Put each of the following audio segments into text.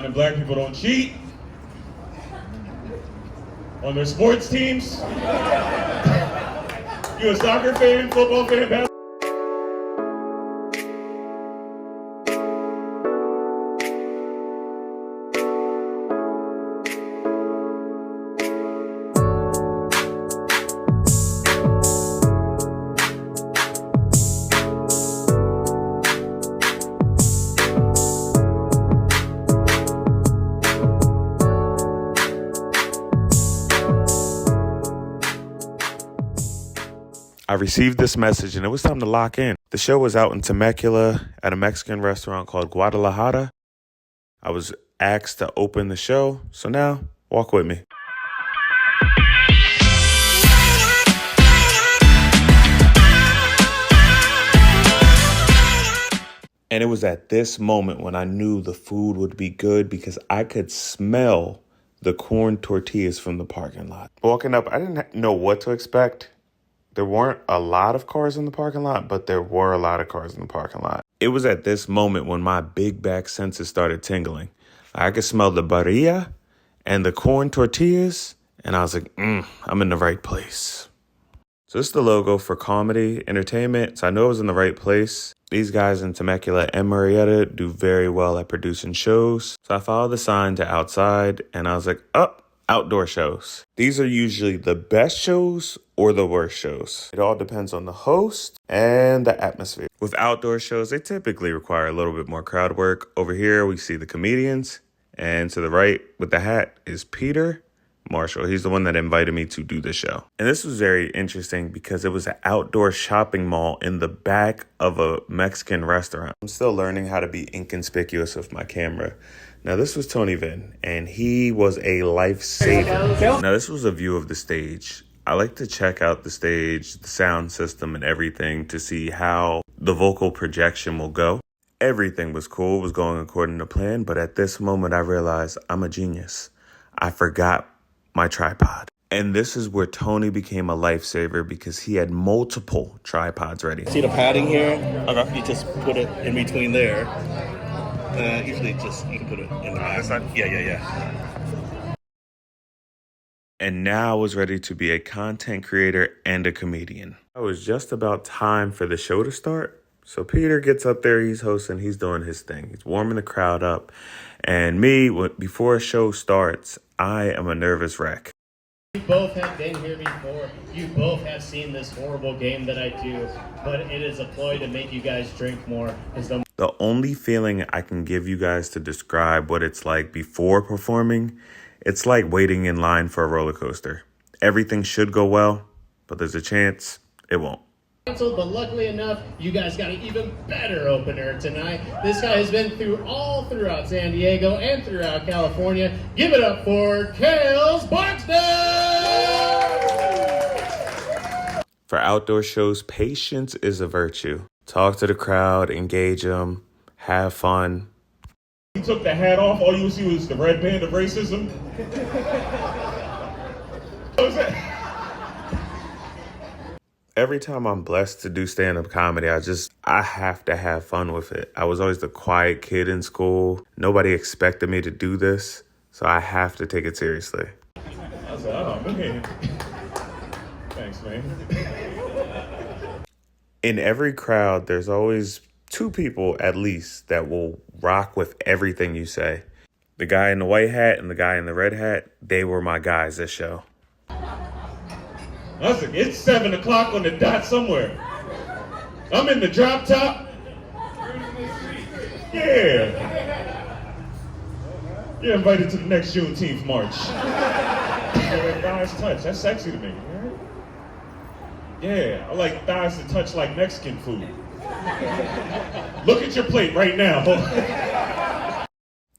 Brown and black people don't cheat on their sports teams. You a soccer fan, football fan, basketball? I received this message and it was time to lock in. The show was out in Temecula at a Mexican restaurant called Guada. I was asked to open the show, so now walk with me. And it was at this moment when I knew the food would be good because I could smell the corn tortillas from the parking lot. Walking up, I didn't know what to expect. There weren't a lot of cars in the parking lot, but there were a lot of cars in the parking lot. It was at this moment when my big back senses started tingling. I could smell the barilla and the corn tortillas, and I was like, I'm in the right place. So this is the logo for comedy, entertainment, so I know I was in the right place. These guys in Temecula and Murrieta do very well at producing shows. So I followed the sign to outside, and I was like, outdoor shows. These are usually the best shows or the worst shows. It all depends on the host and the atmosphere. With outdoor shows, they typically require a little bit more crowd work. Over here, we see the comedians. And to the right with the hat is Peter Marshall. He's the one that invited me to do the show. And this was very interesting because it was an outdoor shopping mall in the back of a Mexican restaurant. I'm still learning how to be inconspicuous with my camera. Now, this was Tony Vinn, and he was a lifesaver. Now, this was a view of the stage. I like to check out the stage, the sound system, and everything to see how the vocal projection will go. Everything was cool, was going according to plan, but at this moment, I realized I'm a genius. I forgot my tripod. And this is where Tony became a lifesaver because he had multiple tripods ready. See the padding here? Okay. You just put it in between there. Usually just, you can put it in the back. Yeah. And now I was ready to be a content creator and a comedian. It was just about time for the show to start. So Peter gets up there, he's hosting, he's doing his thing. He's warming the crowd up. And me, before a show starts, I am a nervous wreck. You both have been here before. You both have seen this horrible game that I do, but it is a ploy to make you guys drink more. The only feeling I can give you guys to describe what it's like before performing, it's like waiting in line for a roller coaster. Everything should go well, but there's a chance it won't. But luckily enough, you guys got an even better opener tonight. This guy has been all throughout San Diego and throughout California. Give it up for KellzBarksdale! For outdoor shows, patience is a virtue. Talk to the crowd, engage them, have fun. He took the hat off, all you would see was the red band of racism. What was that? Every time I'm blessed to do stand-up comedy, I have to have fun with it. I was always the quiet kid in school. Nobody expected me to do this, so I have to take it seriously. I said, oh, man. Thanks, man. In every crowd, there's always two people at least that will rock with everything you say. The guy in the white hat and the guy in the red hat, they were my guys this show. I was like, it's 7 o'clock on the dot somewhere. I'm in the drop top. Yeah. You're invited to the next Juneteenth march. Thighs touch, that's sexy to me. Right? Yeah, I like thighs to touch like Mexican food. Look at your plate right now.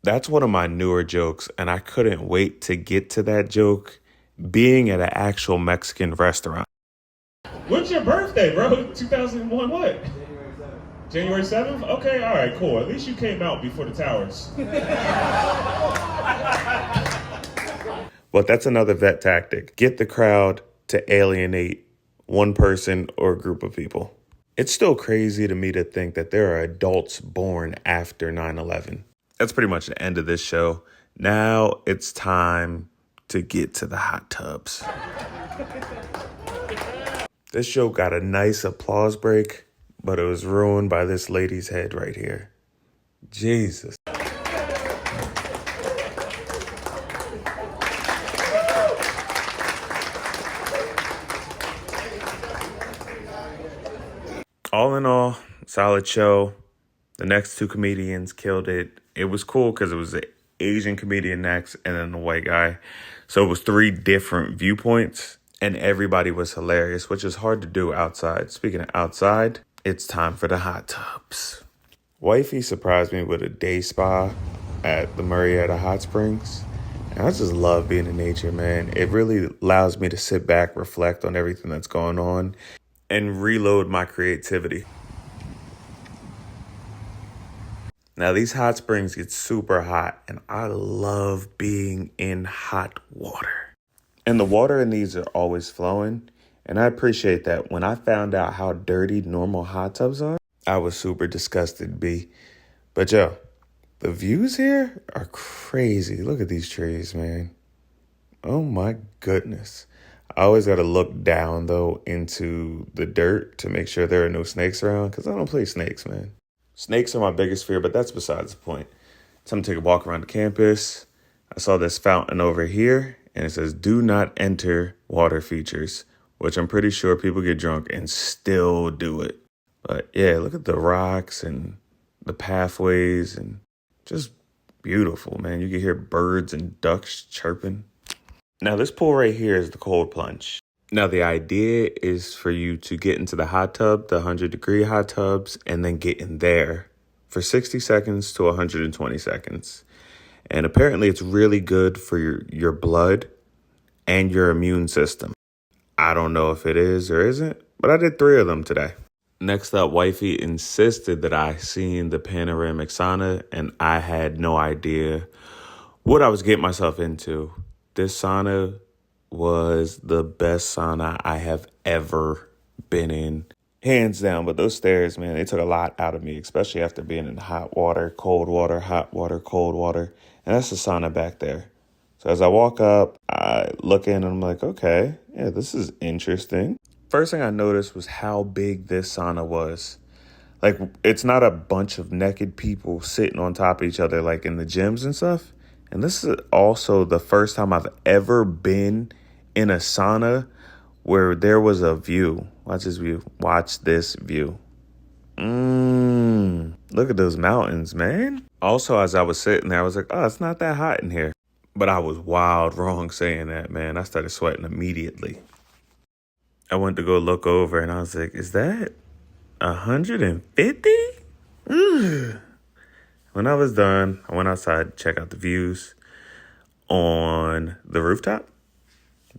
That's one of my newer jokes, and I couldn't wait to get to that joke being at an actual Mexican restaurant. When's your birthday, bro? 2001 what? January 7th? Okay, all right, cool. At least you came out before the towers. But that's another vet tactic. Get the crowd to alienate one person or a group of people. It's still crazy to me to think that there are adults born after 9/11. That's pretty much the end of this show. Now it's time to get to the hot tubs. This show got a nice applause break, but it was ruined by this lady's head right here. Jesus. All in all, solid show. The next two comedians killed it. It was cool because it was an Asian comedian next and then the white guy. So it was 3 different viewpoints and everybody was hilarious, which is hard to do outside. Speaking of outside, it's time for the hot tubs. Wifey surprised me with a day spa at the Marietta Hot Springs. And I just love being in nature, man. It really allows me to sit back, reflect on everything that's going on, and reload my creativity. Now, these hot springs get super hot, and I love being in hot water. And the water in these are always flowing, and I appreciate that. When I found out how dirty normal hot tubs are, I was super disgusted, B. But yo, the views here are crazy. Look at these trees, man. Oh my goodness. I always got to look down, though, into the dirt to make sure there are no snakes around, because I don't play snakes, man. Snakes are my biggest fear, but that's besides the point. So I'm take a walk around the campus. I saw this fountain over here, and it says, "Do not enter water features," which I'm pretty sure people get drunk and still do it. But yeah, look at the rocks and the pathways and just beautiful, man. You can hear birds and ducks chirping. Now, this pool right here is the cold plunge. Now, the idea is for you to get into the hot tub, the 100-degree hot tubs, and then get in there for 60 seconds to 120 seconds. And apparently it's really good for your blood and your immune system. I don't know if it is or isn't, but I did 3 of them today. Next up, wifey insisted that I seen the panoramic sauna, and I had no idea what I was getting myself into. This sauna was the best sauna I have ever been in, hands down. But those stairs, man, they took a lot out of me, especially after being in hot water, cold water, hot water, cold water. And that's the sauna back there. So as I walk up, I look in and I'm like, okay, yeah, this is interesting. First thing I noticed was how big this sauna was. Like, it's not a bunch of naked people sitting on top of each other like in the gyms and stuff. And this is also the first time I've ever been in a sauna where there was a view. Watch this view. Watch this view. Look at those mountains, man. Also, as I was sitting there, I was like, oh, it's not that hot in here. But I was wild wrong saying that, man. I started sweating immediately. I went to go look over and I was like, is that 150? When I was done, I went outside to check out the views on the rooftop.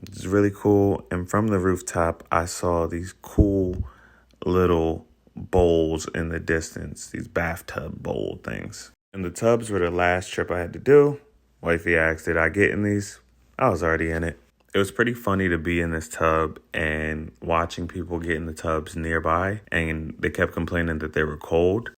It's really cool. And from the rooftop, I saw these cool little bowls in the distance, these bathtub bowl things. And the tubs were the last trip I had to do. Wifey asked, did I get in these? I was already in it. It was pretty funny to be in this tub and watching people get in the tubs nearby. And they kept complaining that they were cold.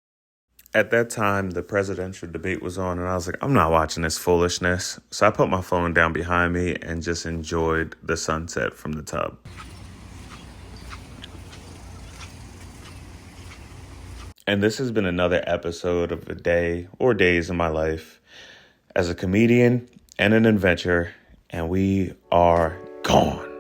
At that time, the presidential debate was on, and I was like, I'm not watching this foolishness. So I put my phone down behind me and just enjoyed the sunset from the tub. And this has been another episode of a day or days in my life as a comedian and an adventurer, and we are gone.